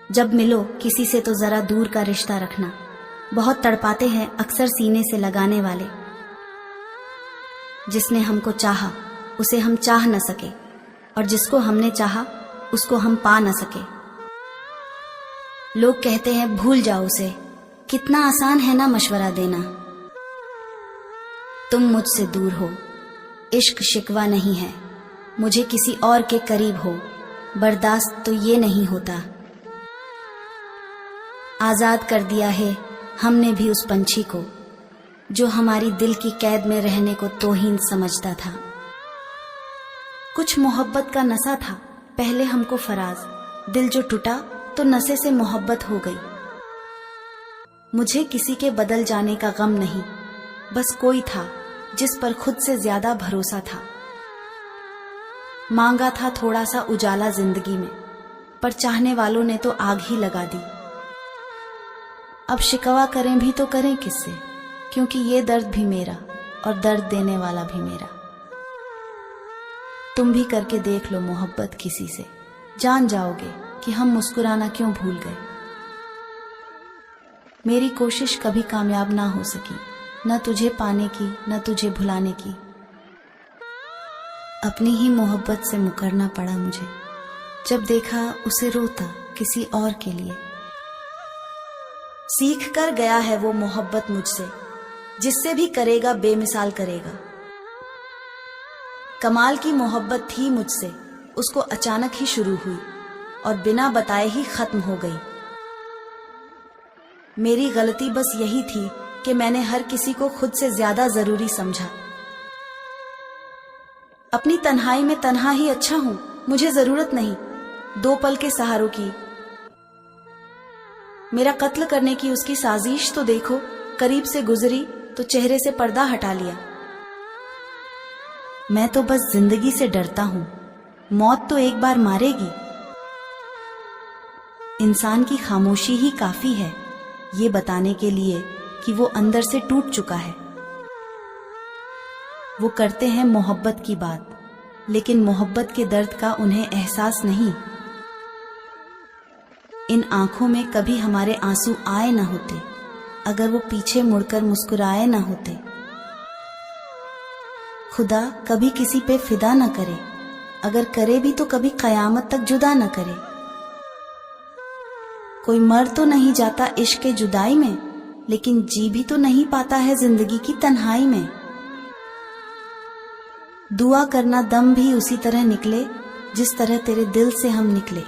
جب ملو کسی سے تو ذرا دور کا رشتہ رکھنا. بہت تڑپاتے ہیں اکثر سینے سے لگانے والے. جس نے ہم کو چاہا اسے ہم چاہ نہ سکے، اور جس کو ہم نے چاہا اس کو ہم پا نہ سکے. لوگ کہتے ہیں بھول جاؤ اسے، کتنا آسان ہے نا مشورہ دینا. تم مجھ سے دور ہو، عشق شکوہ نہیں ہے. مجھے کسی اور کے قریب ہو، برداشت تو یہ نہیں ہوتا. آزاد کر دیا ہے ہم نے بھی اس پنچھی کو، جو ہماری دل کی قید میں رہنے کو توہین سمجھتا تھا. کچھ محبت کا نشہ تھا پہلے ہم کو فراز، دل جو ٹوٹا تو نشے سے محبت ہو گئی. مجھے کسی کے بدل جانے کا غم نہیں، بس کوئی تھا جس پر خود سے زیادہ بھروسہ تھا. مانگا تھا تھوڑا سا اجالا زندگی میں، پر چاہنے والوں نے تو آگ ہی لگا دی. اب شکوا کریں بھی تو کریں کس سے، کیونکہ یہ درد بھی میرا اور درد دینے والا بھی میرا. تم بھی کر کے دیکھ لو محبت کسی سے، جان جاؤ گے کہ ہم مسکرانا کیوں بھول گئے. میری کوشش کبھی کامیاب نہ ہو سکی، نہ تجھے پانے کی نہ تجھے بھلانے کی. اپنی ہی محبت سے مکرنا پڑا مجھے، جب دیکھا اسے روتا کسی اور کے لیے. سیکھ کر گیا ہے وہ محبت مجھ سے، جس سے بھی کرے گا بے مثال کرے گا. کمال کی محبت تھی مجھ سے، اس کو اچانک ہی شروع ہوئی اور بنا بتائے ہی ختم ہو گئی. میری غلطی بس یہی تھی کہ میں نے ہر کسی کو خود سے زیادہ ضروری سمجھا. اپنی تنہائی میں تنہا ہی اچھا ہوں، مجھے ضرورت نہیں دو پل کے سہاروں کی. میرا قتل کرنے کی اس کی سازش تو دیکھو، قریب سے گزری تو چہرے سے پردہ ہٹا لیا. میں تو بس زندگی سے ڈرتا ہوں، موت تو ایک بار مارے گی. انسان کی خاموشی ہی کافی ہے یہ بتانے کے لیے کہ وہ اندر سے ٹوٹ چکا ہے. وہ کرتے ہیں محبت کی بات، لیکن محبت کے درد کا انہیں احساس نہیں. ان آنکھوں میں کبھی ہمارے آنسو آئے نہ ہوتے اگر وہ پیچھے مڑ کر مسکرائے نہ ہوتے. خدا کبھی کسی پہ فدا نہ کرے، اگر کرے بھی تو کبھی قیامت تک جدا نہ کرے. کوئی مر تو نہیں جاتا عشق کے جدائی میں، لیکن جی بھی تو نہیں پاتا ہے زندگی کی تنہائی میں. دعا کرنا دم بھی اسی طرح نکلے جس طرح تیرے دل سے ہم نکلے.